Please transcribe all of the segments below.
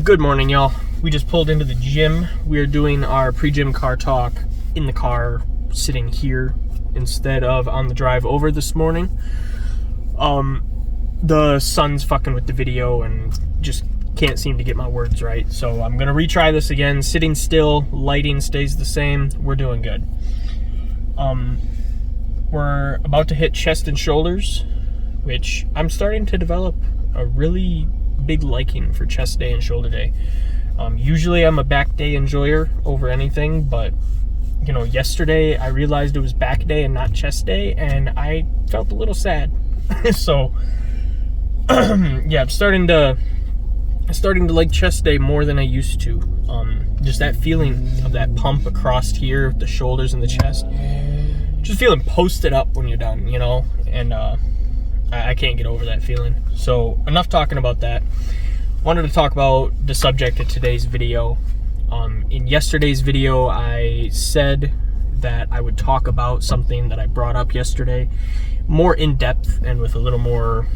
Good morning, y'all. We just pulled into the gym. We are doing our pre-gym car talk in the car, sitting here instead of on the drive over this morning. The sun's fucking with the video and just can't seem to get my words right. So I'm gonna retry this again. Sitting still, lighting stays the same. We're doing good. We're about to hit chest and shoulders, which I'm starting to develop a really big liking for chest day and shoulder day. Usually I'm a back day enjoyer over anything, but yesterday I realized it was back day and not chest day, and I felt a little sad. So yeah, I'm starting to like chest day more than I used to. Just that feeling of that pump across here, the shoulders and the chest, just feeling posted up when you're done, and I can't get over that feeling. So enough talking about that. Wanted to talk about the subject of today's video. In yesterday's video, I said that I would talk about something that I brought up yesterday, more in depth and with a little more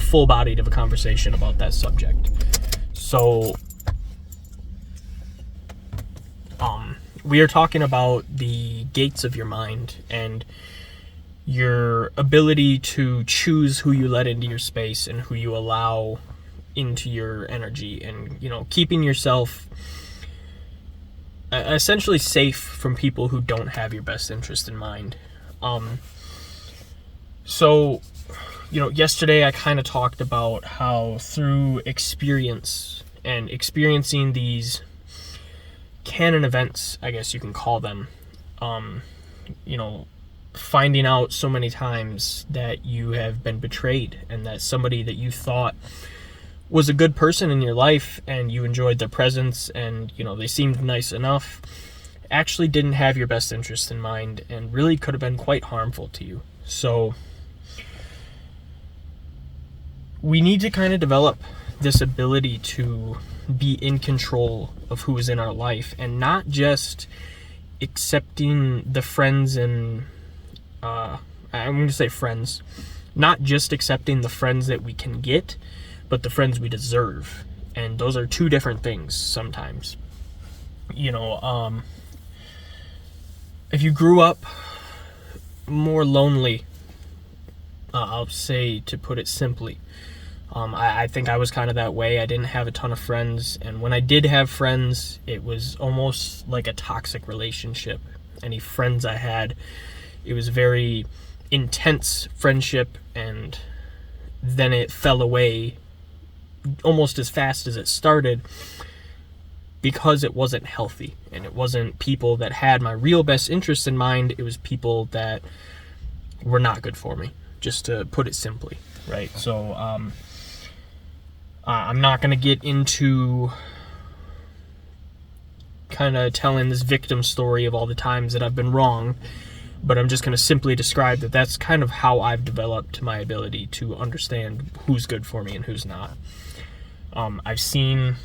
full-bodied of a conversation about that subject. So we are talking about the gates of your mind and your ability to choose who you let into your space and who you allow into your energy, and keeping yourself essentially safe from people who don't have your best interest in mind. So yesterday I kind of talked about how through experience and experiencing these canon events, I guess you can call them, finding out so many times that you have been betrayed and that somebody that you thought was a good person in your life and you enjoyed their presence and they seemed nice enough, actually didn't have your best interest in mind and really could have been quite harmful to you. So we need to kind of develop this ability to be in control of who is in our life and not just accepting the friends and I'm going to say friends, not just accepting the friends that we can get, but the friends we deserve. And those are two different things sometimes. If you grew up more lonely, I'll say, to put it simply, I think I was kind of that way. I didn't have a ton of friends, and when I did have friends, it was almost like a toxic relationship. Any friends I had, it was very intense friendship, and then it fell away almost as fast as it started because it wasn't healthy, and it wasn't people that had my real best interests in mind. It was people that were not good for me, just to put it simply, right? So I'm not going to get into kind of telling this victim story of all the times that I've been wrong, but I'm just going to simply describe that that's kind of how I've developed my ability to understand who's good for me and who's not. I've seen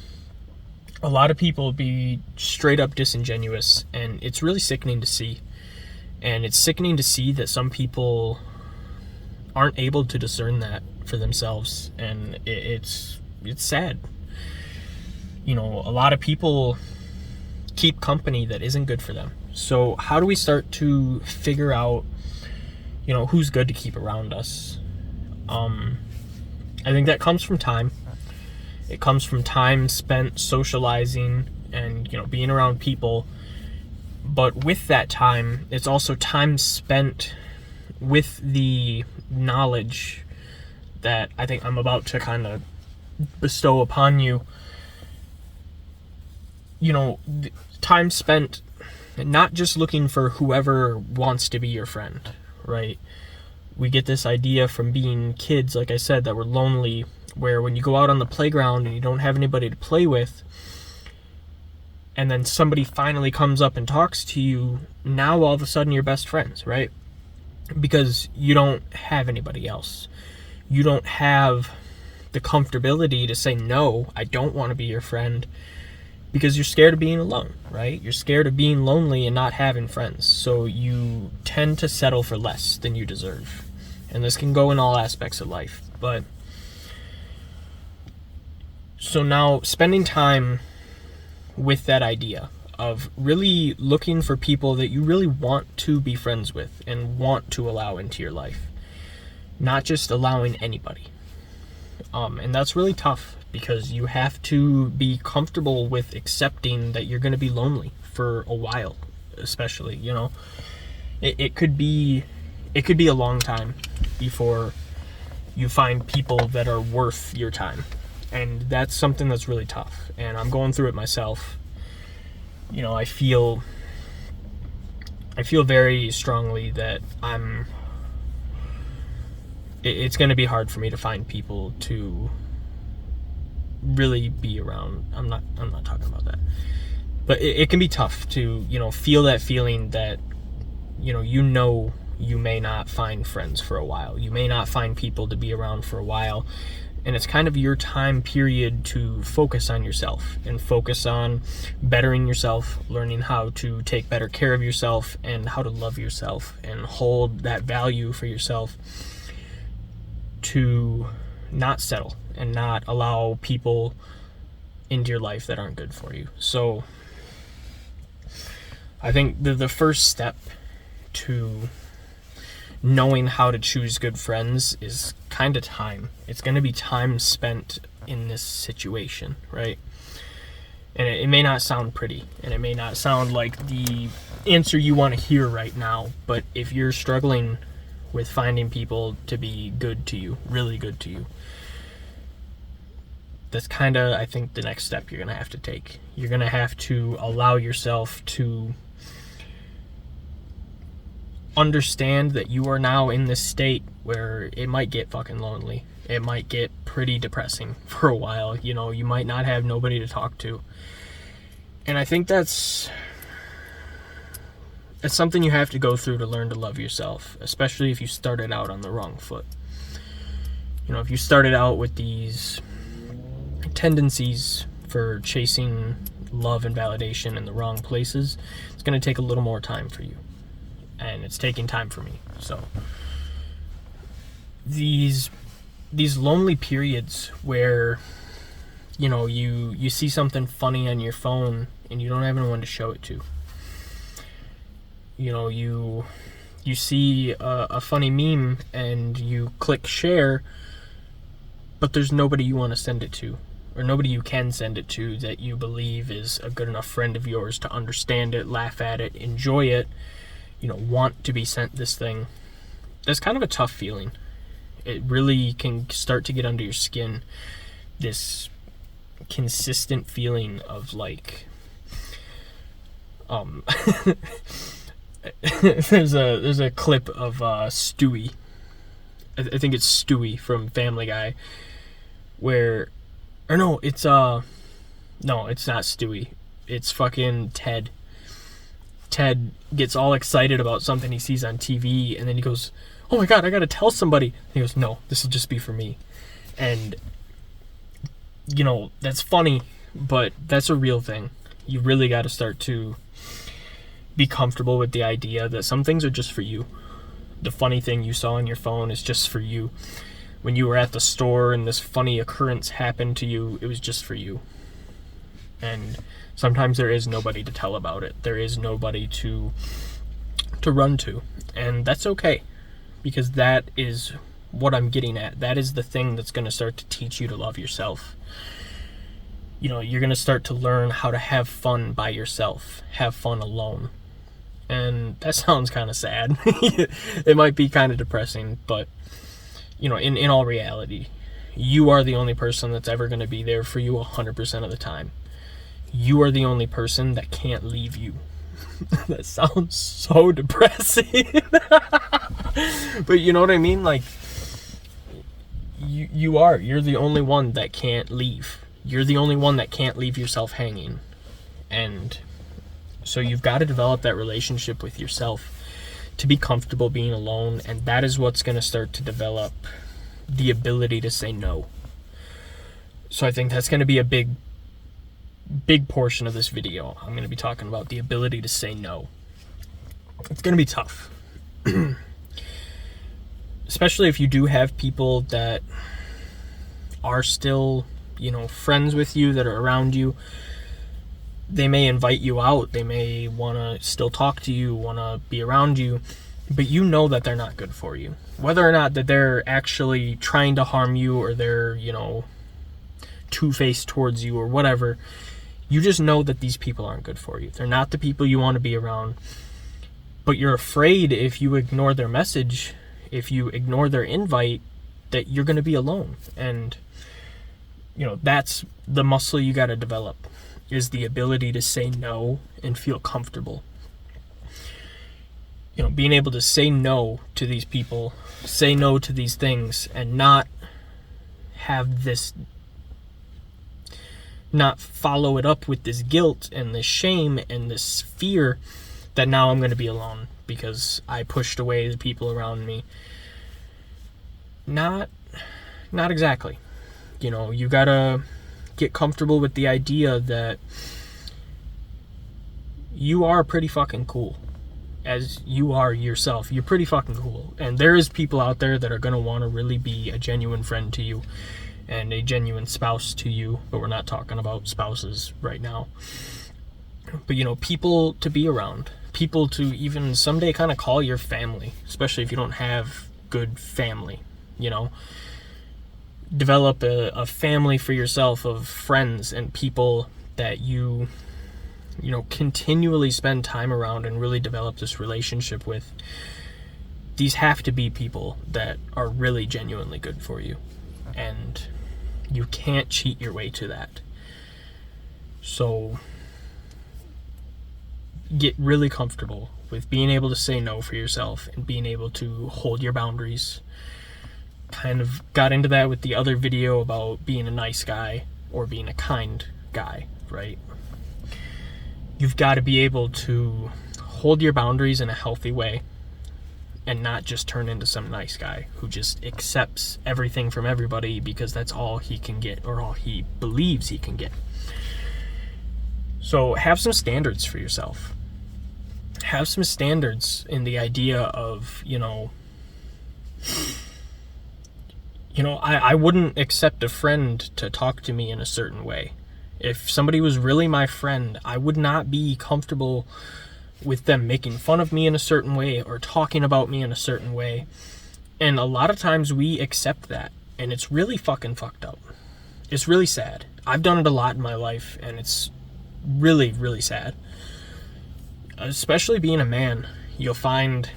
a lot of people be straight up disingenuous, and it's really sickening to see. And it's sickening to see that some people aren't able to discern that for themselves, and it's sad. A lot of people keep company that isn't good for them. So how do we start to figure out, who's good to keep around us? I think that comes from time. It comes from time spent socializing and, being around people. But with that time, it's also time spent with the knowledge that I think I'm about to kind of bestow upon you. Time spent not just looking for whoever wants to be your friend, right? We get this idea from being kids, like I said, that we're lonely, where when you go out on the playground and you don't have anybody to play with, and then somebody finally comes up and talks to you, now all of a sudden you're best friends, right? Because you don't have anybody else. You don't have the comfortability to say, no, I don't want to be your friend, because you're scared of being alone, right? You're scared of being lonely and not having friends. So you tend to settle for less than you deserve. And this can go in all aspects of life. But so now spending time with that idea of really looking for people that you really want to be friends with and want to allow into your life, not just allowing anybody. And that's really tough, because you have to be comfortable with accepting that you're going to be lonely for a while, especially, you know. It could be a long time before you find people that are worth your time. And that's something that's really tough. And I'm going through it myself. You know, I feel very strongly that it's going to be hard for me to find people to really be around. I'm not talking about that. But it can be tough to, you know, feel that feeling that, you may not find friends for a while. You may not find people to be around for a while. And it's kind of your time period to focus on yourself and focus on bettering yourself, learning how to take better care of yourself and how to love yourself and hold that value for yourself, to not settle and not allow people into your life that aren't good for you. So I think the first step to knowing how to choose good friends is kind of time. It's going to be time spent in this situation, right? And it may not sound pretty, and it may not sound like the answer you want to hear right now, but if you're struggling with finding people to be good to you, really good to you, that's kind of, I think, the next step you're going to have to take. You're going to have to allow yourself to understand that you are now in this state where it might get fucking lonely. It might get pretty depressing for a while. You know, you might not have nobody to talk to. And I think that's something you have to go through to learn to love yourself, especially if you started out on the wrong foot. You know, if you started out with these tendencies for chasing love and validation in the wrong places, it's going to take a little more time for you. And it's taking time for me. So these lonely periods where, you know, you see something funny on your phone and you don't have anyone to show it to. You know, you see a funny meme and you click share, but there's nobody you want to send it to, or nobody you can send it to that you believe is a good enough friend of yours to understand it, laugh at it, enjoy it, you know, want to be sent this thing. That's kind of a tough feeling. It really can start to get under your skin, this consistent feeling of like there's a clip of Stewie. I think it's Stewie from Family Guy, where, or no, it's no, it's not Stewie. It's fucking Ted. Ted gets all excited about something he sees on TV, and then he goes, "Oh my God, I gotta tell somebody." And he goes, "No, this will just be for me." And, you know, that's funny, but that's a real thing. You really gotta start to be comfortable with the idea that some things are just for you. The funny thing you saw on your phone is just for you. When you were at the store and this funny occurrence happened to you, it was just for you. And sometimes there is nobody to tell about it. There is nobody to run to. And that's okay, because that is what I'm getting at. That is the thing that's going to start to teach you to love yourself. You know, you're going to start to learn how to have fun by yourself, have fun alone. And that sounds kind of sad. It might be kind of depressing, but, you know, in all reality, you are the only person that's ever going to be there for you 100% of the time. You are the only person that can't leave you. That sounds so depressing. But you know what I mean? Like, you're the only one that can't leave. You're the only one that can't leave yourself hanging. And so you've got to develop that relationship with yourself to be comfortable being alone, and that is what's going to start to develop the ability to say no. So I think that's going to be a big portion of this video. I'm going to be talking about the ability to say no. It's going to be tough. especially if you do have people that are still, friends with you, that are around you. They may invite you out. They may want to still talk to you, want to be around you, but you know that they're not good for you. Whether or not that they're actually trying to harm you, or they're, two-faced towards you or whatever, you just know that these people aren't good for you. They're not the people you want to be around. But you're afraid if you ignore their message, if you ignore their invite, that you're going to be alone. And, that's the muscle you got to develop, is the ability to say no and feel comfortable. Being able to say no to these people, say no to these things, and not follow it up with this guilt and this shame and this fear that now I'm going to be alone because I pushed away the people around me. Not exactly. You gotta get comfortable with the idea that you are pretty fucking cool. As you are yourself, you're pretty fucking cool. And there is people out there that are going to want to really be a genuine friend to you and a genuine spouse to you, but we're not talking about spouses right now. But people to be around, people to even someday kind of call your family, especially if you don't have good family. Develop a family for yourself of friends and people that you continually spend time around and really develop this relationship with. These have to be people that are really genuinely good for you, and you can't cheat your way to that. So get really comfortable with being able to say no for yourself and being able to hold your boundaries. Kind of got into that with the other video about being a nice guy or being a kind guy, right? You've got to be able to hold your boundaries in a healthy way and not just turn into some nice guy who just accepts everything from everybody because that's all he can get, or all he believes he can get. So have some standards for yourself. Have some standards in the idea of, I wouldn't accept a friend to talk to me in a certain way. If somebody was really my friend, I would not be comfortable with them making fun of me in a certain way or talking about me in a certain way. And a lot of times we accept that, and it's really fucking fucked up. It's really sad. I've done it a lot in my life, and it's really, really sad. Especially being a man, you'll find,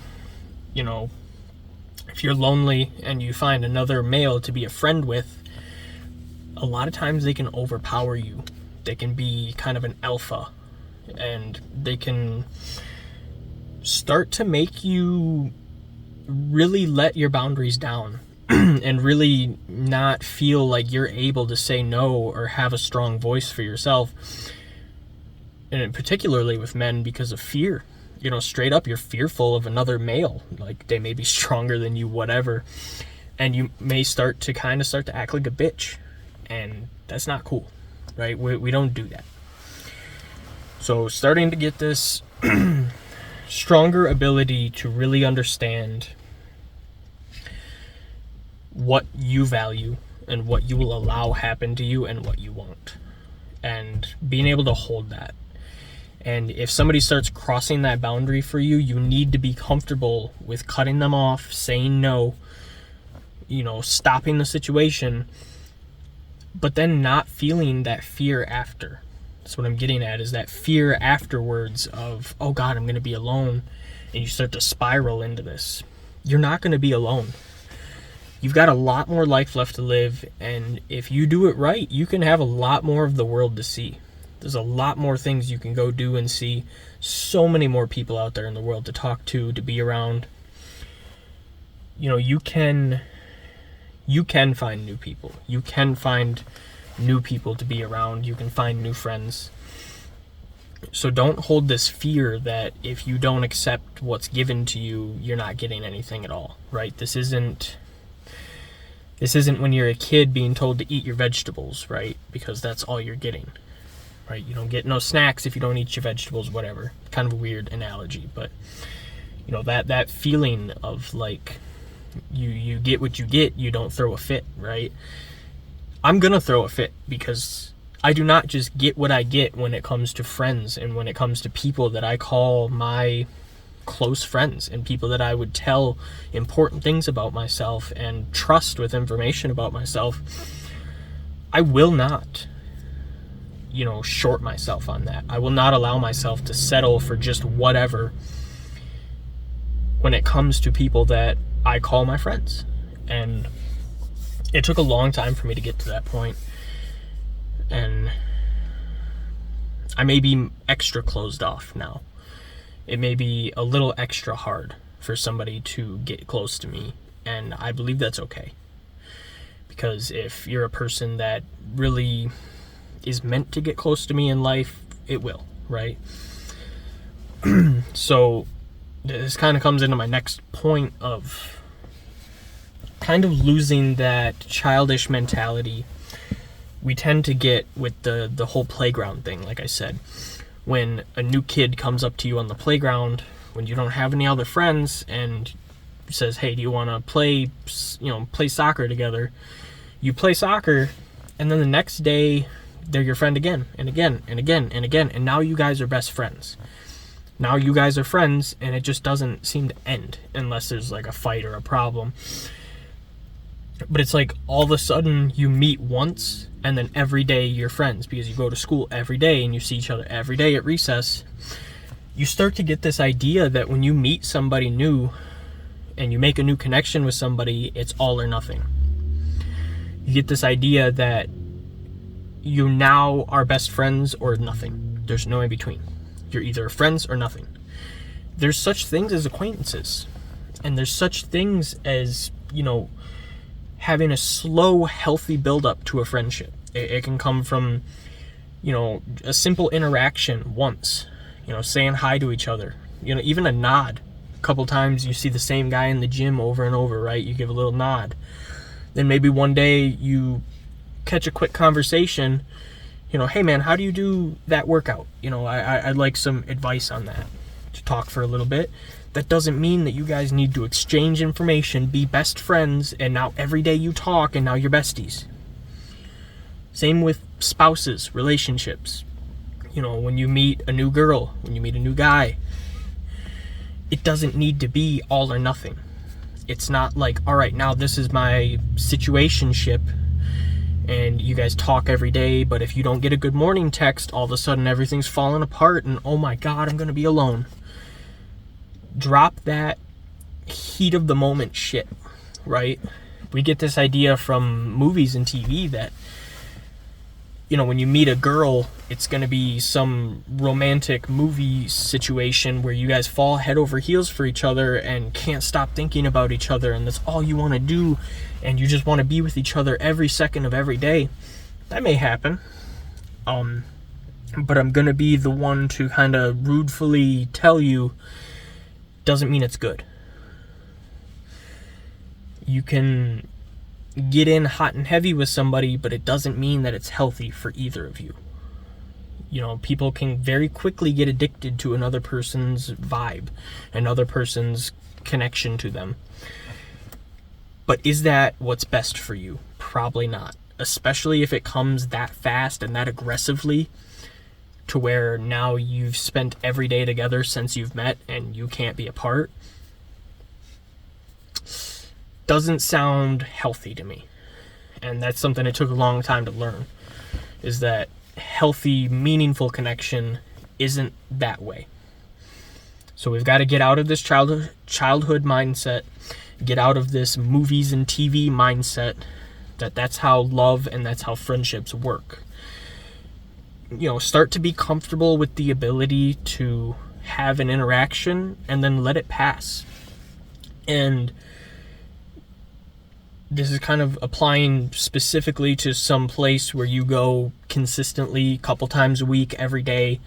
if you're lonely and you find another male to be a friend with, a lot of times they can overpower you. They can be kind of an alpha, and they can start to make you really let your boundaries down and really not feel like you're able to say no or have a strong voice for yourself. And particularly with men, because of fear. Straight up, you're fearful of another male. Like, they may be stronger than you, whatever. And you may start to act like a bitch. And that's not cool, right? We don't do that. So starting to get this stronger ability to really understand what you value and what you will allow happen to you and what you won't. And being able to hold that. And if somebody starts crossing that boundary for you, you need to be comfortable with cutting them off, saying no, stopping the situation, but then not feeling that fear after. That's what I'm getting at, is that fear afterwards of, oh God, I'm going to be alone. And you start to spiral into this. You're not going to be alone. You've got a lot more life left to live. And if you do it right, you can have a lot more of the world to see. There's a lot more things you can go do and see. So many more people out there in the world to talk to be around. You can find new people. You can find new people to be around. You can find new friends. So don't hold this fear that if you don't accept what's given to you, you're not getting anything at all, right? This isn't when you're a kid being told to eat your vegetables, right? Because that's all you're getting. Right? You don't get no snacks if you don't eat your vegetables, whatever. Kind of a weird analogy, but that feeling of like You get what you get. You don't throw a fit, right? I'm gonna throw a fit because I do not just get what I get when it comes to friends and when it comes to people that I call my close friends and people that I would tell important things about myself and trust with information about myself. I will not, short myself on that. I will not allow myself to settle for just whatever when it comes to people that I call my friends. And it took a long time for me to get to that point. And I may be extra closed off now. It may be a little extra hard for somebody to get close to me. And I believe that's okay. Because if you're a person that really is meant to get close to me in life, it will, right? So this kind of comes into my next point of kind of losing that childish mentality we tend to get with the whole playground thing. Like I said, when a new kid comes up to you on the playground, when you don't have any other friends, and says, hey, do you want to play soccer together? You play soccer, and then the next day they're your friend again and again and again and again, and now you guys are best friends. Now you guys are friends, and it just doesn't seem to end unless there's like a fight or a problem. But it's like all of a sudden you meet once, and then every day you're friends because you go to school every day and you see each other every day at recess. You start to get this idea that when you meet somebody new and you make a new connection with somebody, it's all or nothing. You get this idea that you now are best friends or nothing. There's no in between. You're either friends or nothing. There's such things as acquaintances. And there's such things as, having a slow, healthy build-up to a friendship. It can come from, a simple interaction once, saying hi to each other, even a nod. A couple times you see the same guy in the gym over and over, right? You give a little nod. Then maybe one day you catch a quick conversation, hey man, how do you do that workout? I'd like some advice on that, to talk for a little bit. That doesn't mean that you guys need to exchange information, be best friends, and now every day you talk and now you're besties. Same with spouses, relationships. When you meet a new girl, when you meet a new guy, it doesn't need to be all or nothing. It's not like, all right, now this is my situationship, and you guys talk every day, but if you don't get a good morning text, all of a sudden everything's falling apart, and oh my God, I'm going to be alone. Drop that heat of the moment shit, right? We get this idea from movies and TV that, when you meet a girl, it's going to be some romantic movie situation where you guys fall head over heels for each other and can't stop thinking about each other, and that's all you want to do, and you just want to be with each other every second of every day. That may happen. But I'm going to be the one to kind of rudefully tell you, doesn't mean it's good. You can get in hot and heavy with somebody, but it doesn't mean that it's healthy for either of you. People can very quickly get addicted to another person's vibe, another person's connection to them. But is that what's best for you? Probably not. Especially if it comes that fast and that aggressively, to where now you've spent every day together since you've met and you can't be apart. Doesn't sound healthy to me. And that's something it took a long time to learn, is that healthy, meaningful connection isn't that way. So we've got to get out of this childhood mindset, get out of this movies and TV mindset, that's how love and that's how friendships work. Start to be comfortable with the ability to have an interaction and then let it pass. And this is kind of applying specifically to some place where you go consistently, a couple times a week, every day,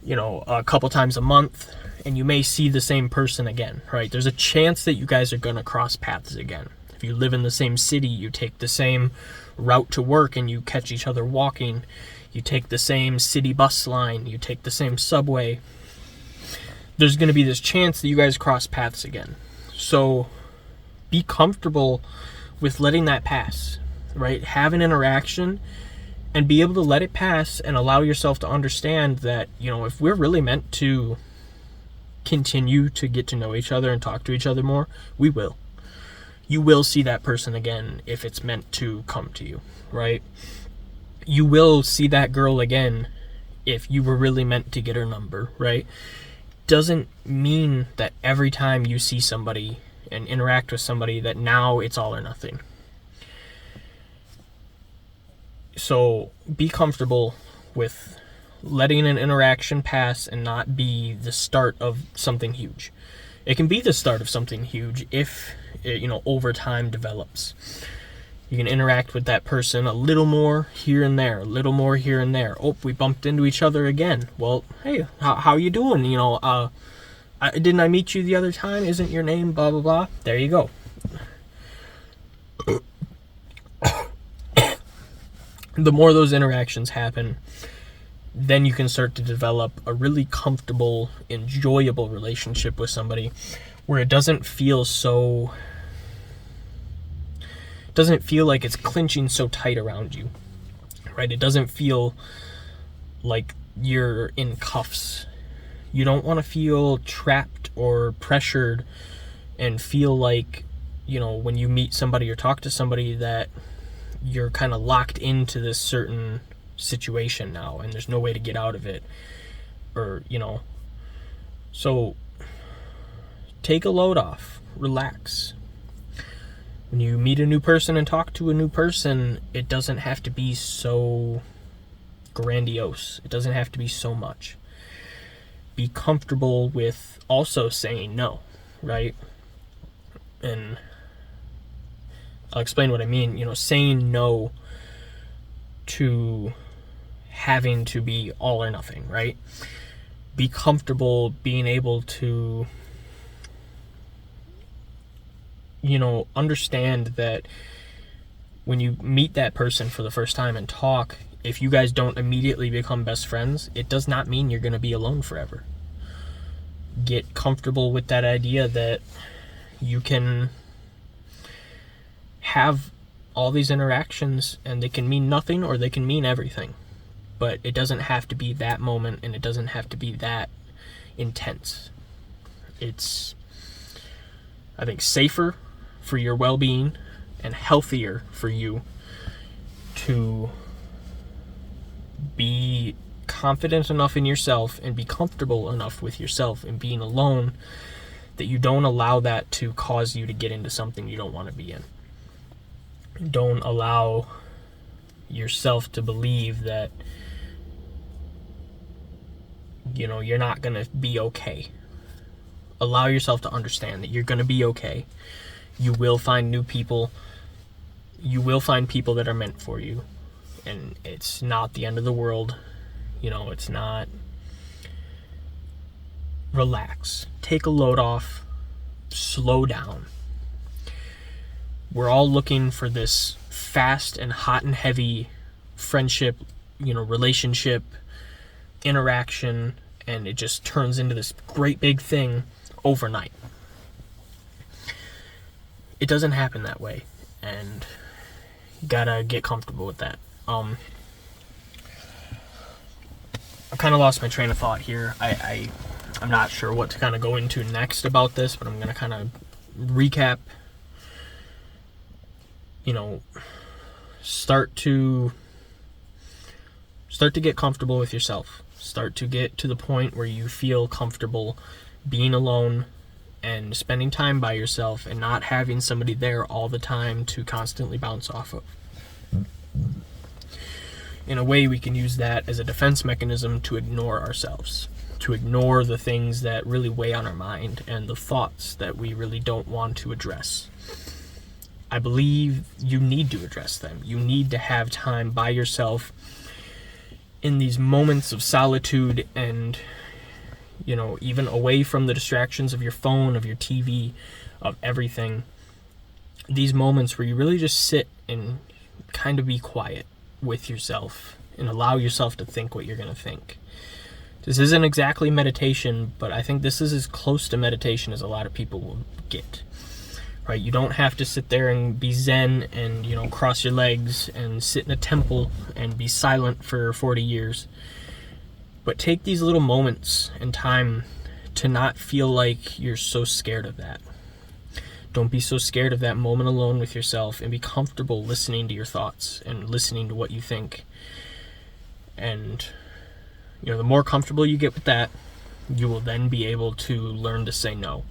a couple times a month, and you may see the same person again, right? There's a chance that you guys are going to cross paths again. If you live in the same city, you take the same route to work and you catch each other walking. You take the same city bus line, you take the same subway. There's going to be this chance that you guys cross paths again. So Be comfortable with letting that pass, right? Have an interaction and be able to let it pass and allow yourself to understand that, if we're really meant to continue to get to know each other and talk to each other more, we will. You will see that person again if it's meant to come to you, right? You will see that girl again if you were really meant to get her number, right? Doesn't mean that every time you see somebody and interact with somebody that now it's all or nothing. So be comfortable with letting an interaction pass and not be the start of something huge. It can be the start of something huge if it, over time develops. You can interact with that person a little more here and there, a little more here and there. Oh, we bumped into each other again. Well, hey, how you doing? Didn't I meet you the other time? Isn't your name blah, blah, blah? There you go. The more those interactions happen, then you can start to develop a really comfortable, enjoyable relationship with somebody where it doesn't feel like it's clinching so tight around you, right? It doesn't feel like you're in cuffs. You don't want to feel trapped or pressured and feel like, when you meet somebody or talk to somebody that you're kind of locked into this certain situation now and there's no way to get out of it, or so take a load off, relax. When you meet a new person and talk to a new person, it doesn't have to be so grandiose. It doesn't have to be so much. Be comfortable with also saying no, right? And I'll explain what I mean. Saying no to having to be all or nothing, right? Be comfortable being able to, understand that when you meet that person for the first time and talk, if you guys don't immediately become best friends, it does not mean you're going to be alone forever. Get comfortable with that idea that you can have all these interactions and they can mean nothing or they can mean everything. But it doesn't have to be that moment and it doesn't have to be that intense. It's, I think, safer for your well-being and healthier for you to be confident enough in yourself and be comfortable enough with yourself and being alone that you don't allow that to cause you to get into something you don't want to be in. Don't allow yourself to believe that you're not going to be okay. Allow yourself to understand that you're going to be okay. You will find new people. You will find people that are meant for you. And it's not the end of the world. It's not. Relax. Take a load off. Slow down. We're all looking for this fast and hot and heavy friendship, relationship, interaction, and it just turns into this great big thing overnight. It doesn't happen that way, and you gotta get comfortable with that. I kind of lost my train of thought here. I'm not sure what to kind of go into next about this, but I'm going to kind of recap. Start to get comfortable with yourself. Start to get to the point where you feel comfortable being alone and spending time by yourself and not having somebody there all the time to constantly bounce off of. In a way, we can use that as a defense mechanism to ignore ourselves, to ignore the things that really weigh on our mind and the thoughts that we really don't want to address. I believe you need to address them. You need to have time by yourself in these moments of solitude and, even away from the distractions of your phone, of your TV, of everything. These moments where you really just sit and kind of be quiet with yourself and allow yourself to think what you're going to think. This isn't exactly meditation, but I think this is as close to meditation as a lot of people will get. right? You don't have to sit there and be zen and, cross your legs and sit in a temple and be silent for 40 years. But take these little moments in time to not feel like you're so scared of that. Don't be so scared of that moment alone with yourself, and be comfortable listening to your thoughts and listening to what you think. And, the more comfortable you get with that, you will then be able to learn to say no.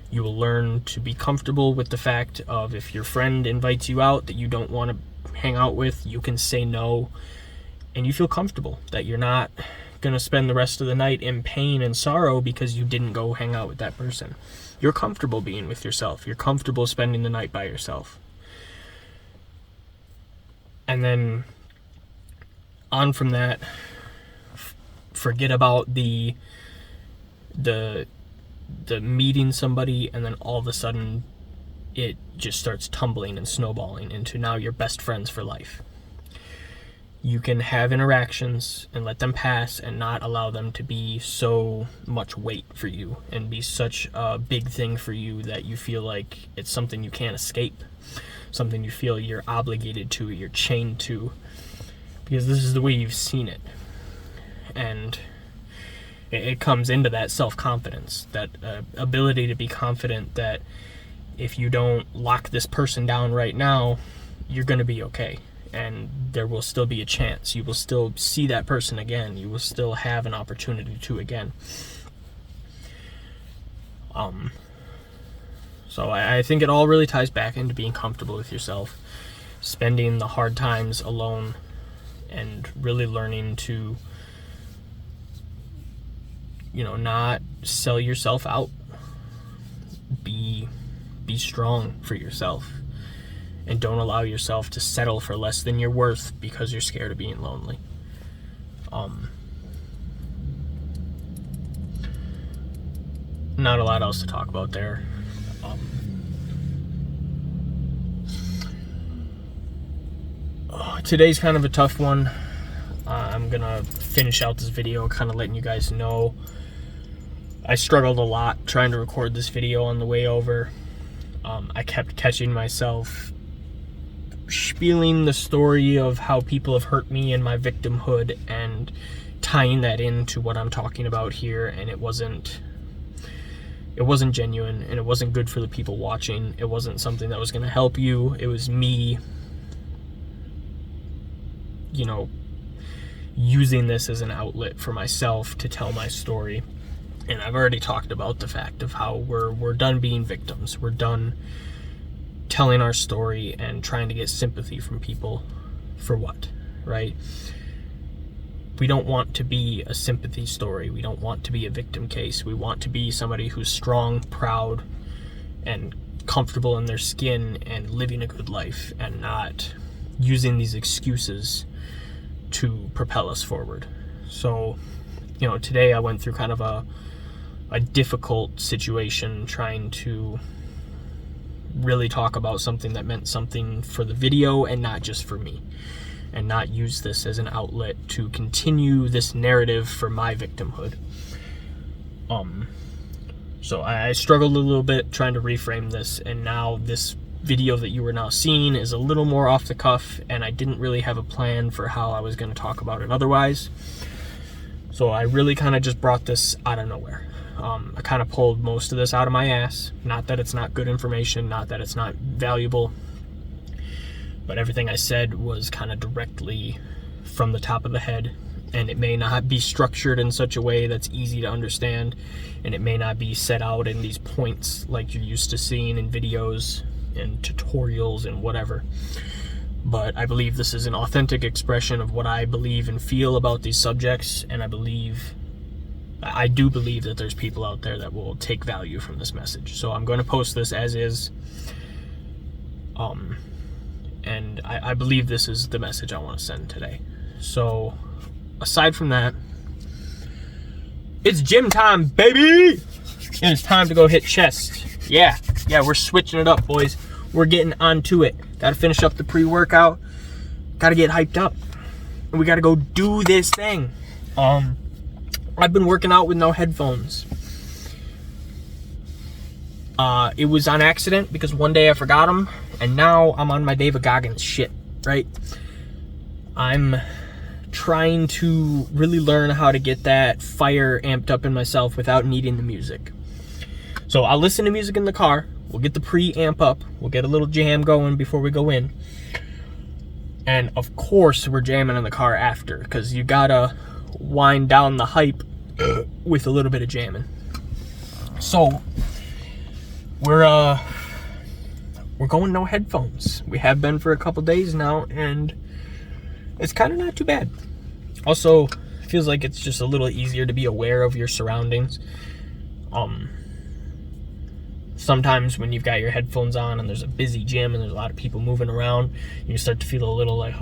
You will learn to be comfortable with the fact of, if your friend invites you out that you don't want to hang out with, you can say no, and you feel comfortable that you're not going to spend the rest of the night in pain and sorrow because you didn't go hang out with that person. You're comfortable being with yourself. You're comfortable spending the night by yourself. And then on from that, forget about the meeting somebody and then all of a sudden it just starts tumbling and snowballing into now you're best friends for life. You can have interactions and let them pass and not allow them to be so much weight for you and be such a big thing for you that you feel like it's something you can't escape, something you feel you're obligated to, you're chained to, because this is the way you've seen it. And it comes into that self-confidence, that ability to be confident that if you don't lock this person down right now, you're going to be okay. And there will still be a chance. You will still see that person again. You will still have an opportunity to again. So I think it all really ties back into being comfortable with yourself, spending the hard times alone, and really learning to, not sell yourself out. Be strong for yourself. And don't allow yourself to settle for less than you're worth because you're scared of being lonely. Not a lot else to talk about there. Today's kind of a tough one. I'm gonna finish out this video kind of letting you guys know I struggled a lot trying to record this video on the way over. I kept catching myself spieling the story of how people have hurt me and my victimhood and tying that into what I'm talking about here, and it wasn't genuine, and it wasn't good for the people watching. It wasn't something that was going to help you. It was me using this as an outlet for myself to tell my story. And I've already talked about the fact of how we're done being victims. We're done telling our story and trying to get sympathy from people for what, right? We don't want to be a sympathy story. We don't want to be a victim case. We want to be somebody who's strong, proud, and comfortable in their skin and living a good life, and not using these excuses to propel us forward. So, today I went through kind of a difficult situation trying to really talk about something that meant something for the video and not just for me, and not use this as an outlet to continue this narrative for my victimhood. So I struggled a little bit trying to reframe this, and now this video that you are now seeing is a little more off the cuff, and I didn't really have a plan for how I was going to talk about it otherwise. So I really kind of just brought this out of nowhere. I kind of pulled most of this out of my ass. Not that it's not good information, not that it's not valuable, but everything I said was kind of directly from the top of the head, and it may not be structured in such a way that's easy to understand, and it may not be set out in these points like you're used to seeing in videos and tutorials and whatever. But I believe this is an authentic expression of what I believe and feel about these subjects, and I do believe that there's people out there that will take value from this message. So I'm going to post this as is. And I believe this is the message I want to send today. So aside from that, it's gym time, baby! And it's time to go hit chest. Yeah, we're switching it up, boys. We're getting onto it. Got to finish up the pre-workout. Got to get hyped up. And we got to go do this thing. I've been working out with no headphones. It was on accident because one day I forgot them, and now I'm on my David Goggins shit, right? I'm trying to really learn how to get that fire amped up in myself without needing the music. So I'll listen to music in the car. We'll get the preamp up. We'll get a little jam going before we go in. And of course, we're jamming in the car after, because you gotta wind down the hype with a little bit of jamming. So we're going no headphones. We have been for a couple days now, and it's kind of not too bad. Also, feels like it's just a little easier to be aware of your surroundings. Sometimes when you've got your headphones on and there's a busy gym and there's a lot of people moving around, you start to feel a little like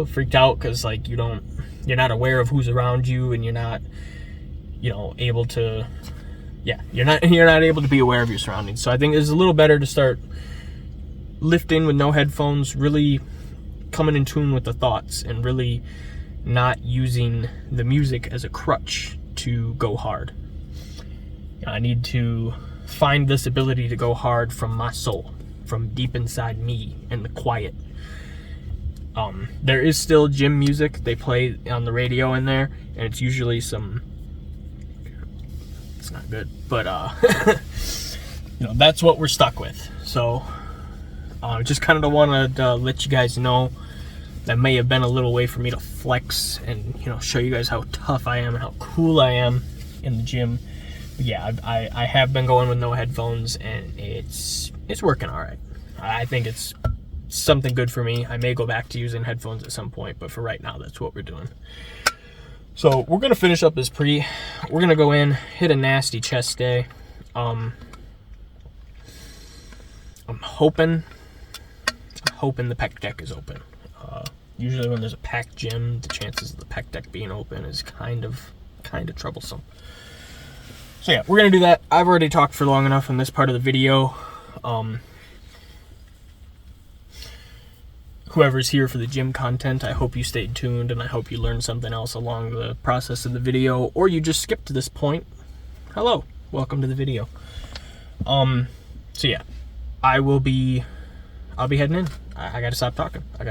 freaked out, because like you're not aware of who's around you, and you're not able to you're not able to be aware of your surroundings. So I think it's a little better to start lifting with no headphones, really coming in tune with the thoughts, and really not using the music as a crutch to go hard. I need to find this ability to go hard from my soul, from deep inside me in the quiet. There is still gym music they play on the radio in there, and it's usually it's not good, but that's what we're stuck with. So just kind of want to let you guys know that may have been a little way for me to flex and show you guys how tough I am and how cool I am in the gym. But yeah, I have been going with no headphones, and it's working all right. I think it's something good for me. I may go back to using headphones at some point, but for right now, that's what we're doing. So we're gonna finish up this pre. We're gonna go in, hit a nasty chest day. I'm hoping the pec deck is open. Usually when there's a packed gym, the chances of the pec deck being open is kind of troublesome. So yeah, we're gonna do that. I've already talked for long enough in this part of the video. Whoever's here for the gym content, I hope you stayed tuned, and I hope you learned something else along the process of the video, or you just skipped to this point. Hello, welcome to the video. So yeah, I'll be heading in. I gotta stop talking. I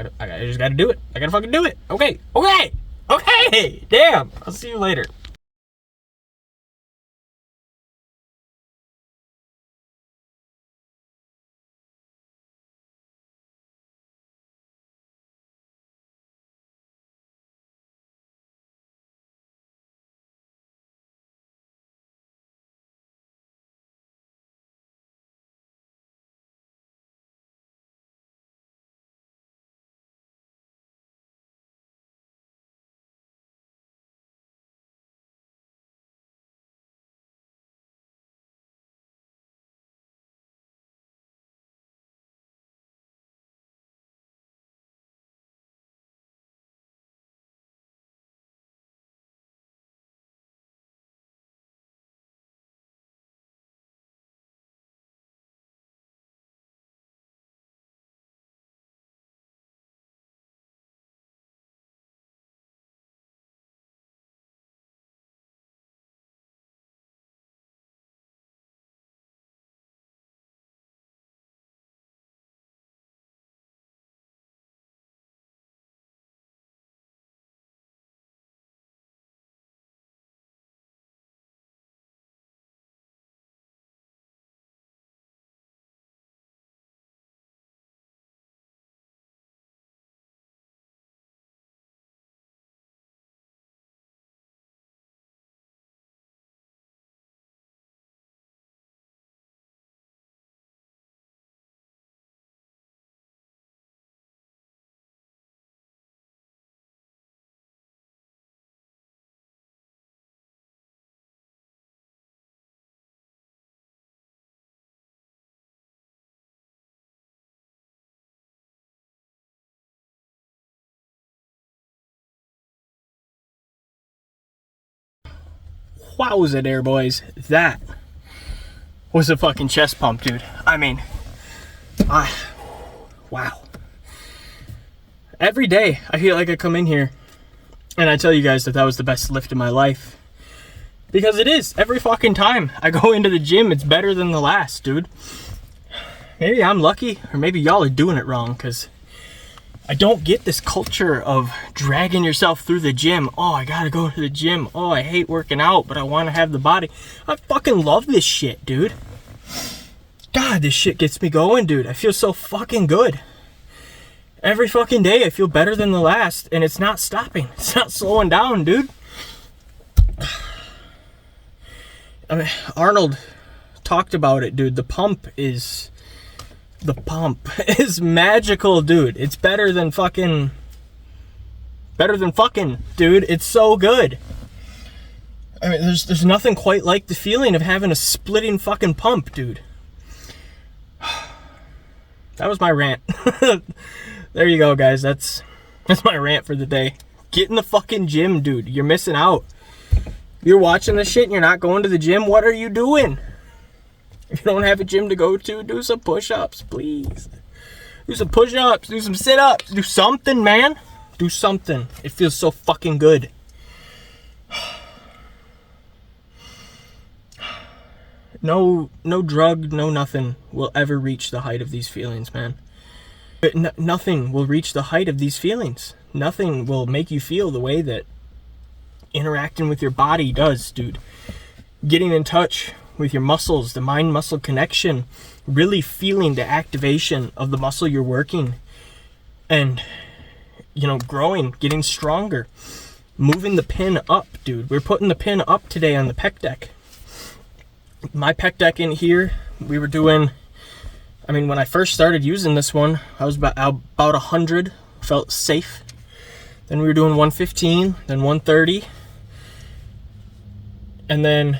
just gotta do it. I gotta fucking do it. Okay. Damn. I'll see you later. Wowza there, boys. That was a fucking chest pump, dude. I mean, wow. Every day, I feel like I come in here and I tell you guys that was the best lift of my life. Because it is. Every fucking time I go into the gym, it's better than the last, dude. Maybe I'm lucky, or maybe y'all are doing it wrong, because I don't get this culture of dragging yourself through the gym. Oh, I gotta go to the gym. Oh, I hate working out, but I want to have the body. I fucking love this shit, dude. God, this shit gets me going, dude. I feel so fucking good. Every fucking day, I feel better than the last, and it's not stopping. It's not slowing down, dude. I mean, Arnold talked about it, dude. The pump is magical, dude. It's better than fucking, dude. It's so good. I mean, there's nothing quite like the feeling of having a splitting fucking pump, dude. That was my rant. There you go, guys. That's my rant for the day. Get in the fucking gym, dude. You're missing out. You're watching this shit and you're not going to the gym. What are you doing? If you don't have a gym to go to, do some push-ups, please. Do some push-ups. Do some sit-ups. Do something, man. Do something. It feels so fucking good. No drug, no nothing will ever reach the height of these feelings, man. Nothing will reach the height of these feelings. Nothing will make you feel the way that interacting with your body does, dude. Getting in touch with your muscles, the mind-muscle connection, really feeling the activation of the muscle you're working, and, you know, growing, getting stronger, moving the pin up, dude. We're putting the pin up today on the pec deck. My pec deck in here, we were doing, I mean, when I first started using this one, I was about 100, felt safe. Then we were doing 115, then 130. And then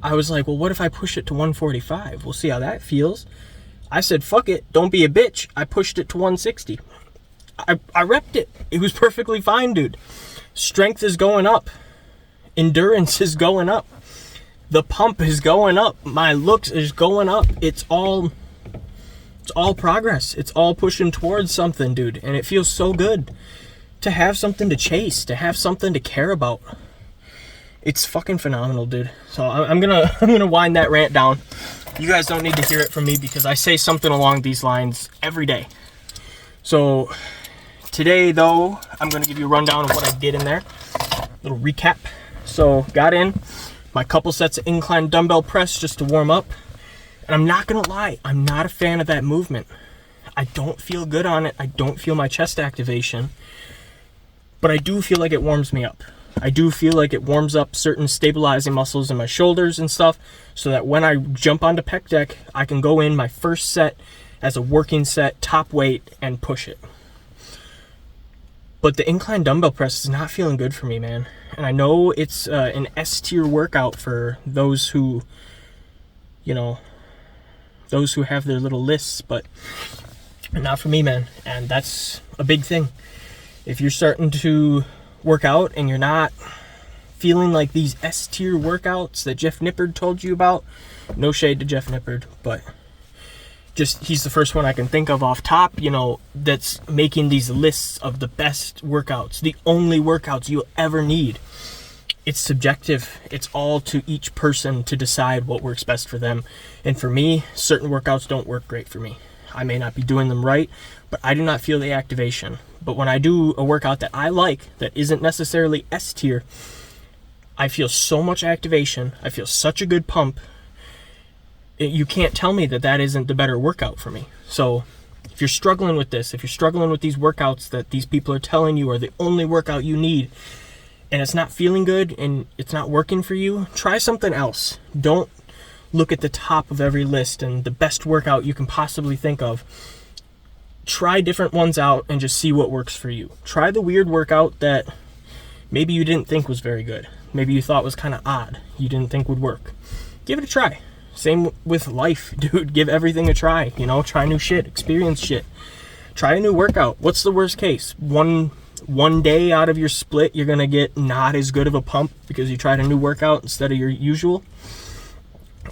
I was like, well, what if I push it to 145? We'll see how that feels. I said, fuck it, don't be a bitch. I pushed it to 160. I repped it. It was perfectly fine, dude. Strength is going up. Endurance is going up. The pump is going up. My looks is going up. It's all progress. It's all pushing towards something, dude. And it feels so good to have something to chase, to have something to care about. It's fucking phenomenal, dude. So I'm gonna wind that rant down. You guys don't need to hear it from me because I say something along these lines every day. So today, though, I'm gonna give you a rundown of what I did in there. Little recap. So got in my couple sets of incline dumbbell press just to warm up. And I'm not gonna lie, I'm not a fan of that movement. I don't feel good on it. I don't feel my chest activation. But I do feel like it warms me up. I do feel like it warms up certain stabilizing muscles in my shoulders and stuff, so that when I jump onto pec deck, I can go in my first set as a working set, top weight, and push it. But the incline dumbbell press is not feeling good for me, man. And I know it's an S-tier workout for those who, you know, those who have their little lists, but not for me, man. And that's a big thing. If you're starting to work out and you're not feeling like these S-tier workouts that Jeff Nippard told you about, no shade to Jeff Nippard, but just he's the first one I can think of off top, you know, that's making these lists of the best workouts, the only workouts you'll ever need. It's subjective. It's all to each person to decide what works best for them. And for me, certain workouts don't work great for me. I may not be doing them right, but I do not feel the activation. But when I do a workout that I like, that isn't necessarily S tier, I feel so much activation. I feel such a good pump. You can't tell me that that isn't the better workout for me. So if you're struggling with this, if you're struggling with these workouts that these people are telling you are the only workout you need, and it's not feeling good and it's not working for you, try something else. Don't look at the top of every list and the best workout you can possibly think of. Try different ones out and just see what works for you. Try the weird workout that maybe you didn't think was very good. Maybe you thought was kind of odd. You didn't think would work. Give it a try. Same with life, dude. Give everything a try. You know, try new shit. Experience shit. Try a new workout. What's the worst case? One day out of your split, you're going to get not as good of a pump because you tried a new workout instead of your usual.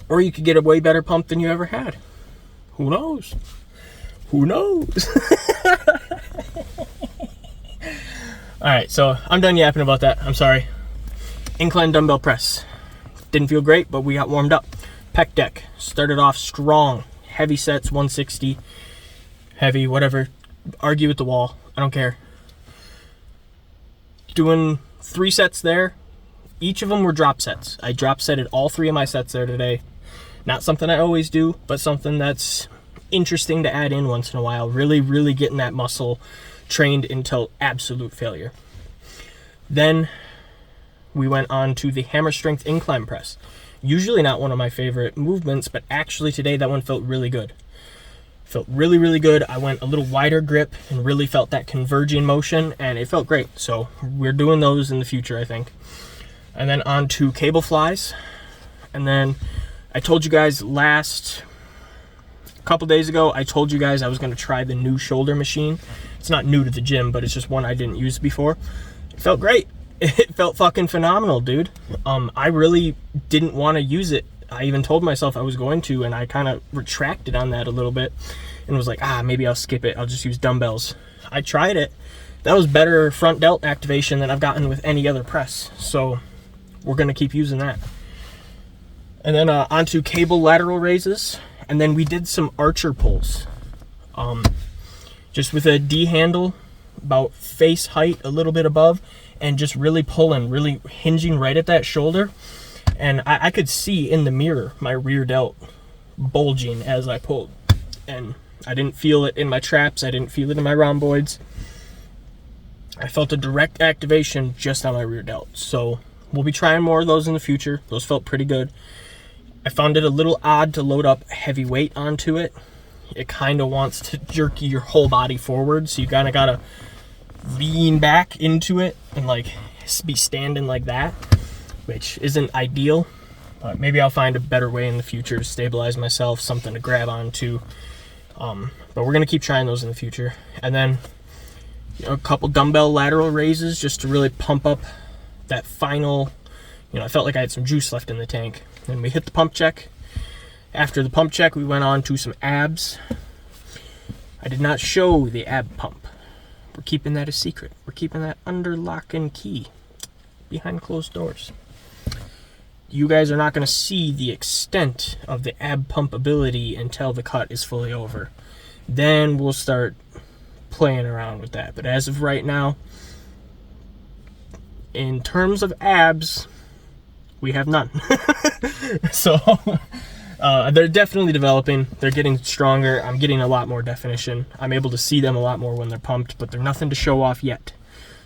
Or you could get a way better pump than you ever had. Who knows? Who knows? Alright, so I'm done yapping about that. I'm sorry. Incline dumbbell press. Didn't feel great, but we got warmed up. Pec deck. Started off strong. Heavy sets, 160. Heavy, whatever. Argue with the wall. I don't care. Doing 3 sets there. Each of them were drop sets. I drop setted all 3 of my sets there today. Not something I always do, but something that's interesting to add in once in a while. Really, really getting that muscle trained until absolute failure. Then we went on to the hammer strength incline press. Usually not one of my favorite movements, but actually today that one felt really good. Felt really, really good. I went a little wider grip and really felt that converging motion, and it felt great. So we're doing those in the future, I think. And then on to cable flies. And then I told you guys a couple days ago, I told you guys I was going to try the new shoulder machine. It's not new to the gym, but it's just one I didn't use before. It felt great. It felt fucking phenomenal, dude. I really didn't want to use it. I even told myself I was going to, and I kind of retracted on that a little bit and was like, maybe I'll skip it. I'll just use dumbbells. I tried it. That was better front delt activation than I've gotten with any other press. So we're going to keep using that. And then onto cable lateral raises. And then we did some archer pulls. Just with a D handle, about face height, a little bit above, and just really pulling, really hinging right at that shoulder. And I could see in the mirror my rear delt bulging as I pulled. And I didn't feel it in my traps. I didn't feel it in my rhomboids. I felt a direct activation just on my rear delt. So we'll be trying more of those in the future. Those felt pretty good. I found it a little odd to load up heavy weight onto it. It kind of wants to jerk your whole body forward. So you kind of got to lean back into it and like be standing like that, which isn't ideal, but maybe I'll find a better way in the future to stabilize myself, something to grab onto. But we're gonna keep trying those in the future. And then a couple dumbbell lateral raises just to really pump up that final, I felt like I had some juice left in the tank. And we hit the pump check. After the pump check, we went on to some abs. I did not show the ab pump. We're keeping that a secret. We're keeping that under lock and key, behind closed doors. You guys are not going to see the extent of the ab pump ability until the cut is fully over. Then we'll start playing around with that. But as of right now, in terms of abs, we have none. So they're definitely developing. They're getting stronger. I'm getting a lot more definition. I'm able to see them a lot more when they're pumped, but they're nothing to show off yet.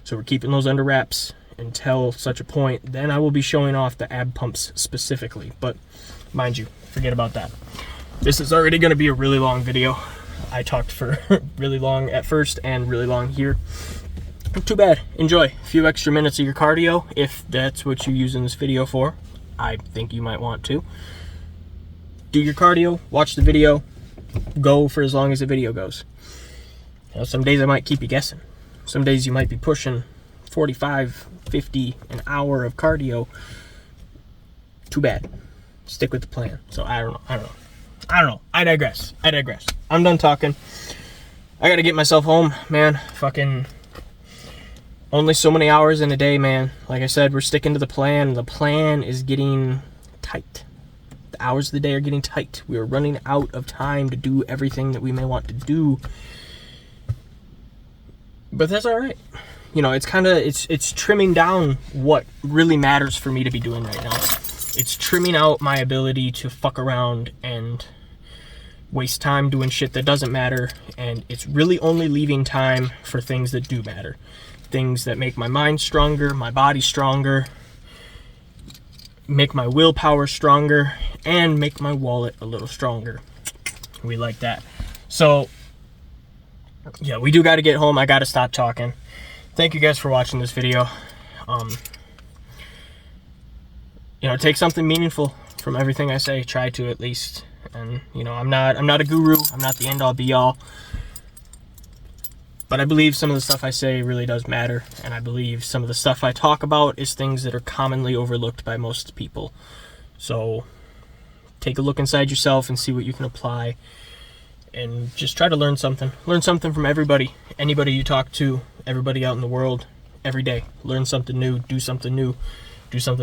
So we're keeping those under wraps until such a point. Then I will be showing off the ab pumps specifically. But mind you, forget about that. This is already going to be a really long video. I talked for really long at first and really long here. Too bad. Enjoy a few extra minutes of your cardio if that's what you're using this video for. I think you might want to. Do your cardio, watch the video, go for as long as the video goes. Some days I might keep you guessing. Some days you might be pushing 45, 50 an hour of cardio. Too bad. Stick with the plan. So I don't know. I digress. I'm done talking. I gotta get myself home, man. Fucking only so many hours in a day, man. Like I said, we're sticking to the plan. The plan is getting tight. The hours of the day are getting tight. We are running out of time to do everything that we may want to do. But that's all right. It's trimming down what really matters for me to be doing right now. It's trimming out my ability to fuck around and waste time doing shit that doesn't matter. And it's really only leaving time for things that do matter. Things that make my mind stronger, my body stronger, make my willpower stronger, and make my wallet a little stronger. We like that. So, yeah, we do got to get home. I got to stop talking. Thank you guys for watching this video. Take something meaningful from everything I say. Try to, at least. And, I'm not a guru. I'm not the end-all, be-all. But I believe some of the stuff I say really does matter, and I believe some of the stuff I talk about is things that are commonly overlooked by most people. So take a look inside yourself and see what you can apply, and just try to learn something. Learn something from everybody, anybody you talk to, everybody out in the world, every day. Learn something new, do something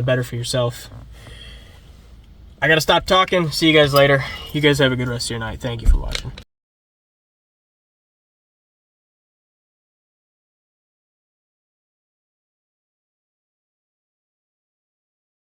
better for yourself. I gotta stop talking. See you guys later. You guys have a good rest of your night. Thank you for watching.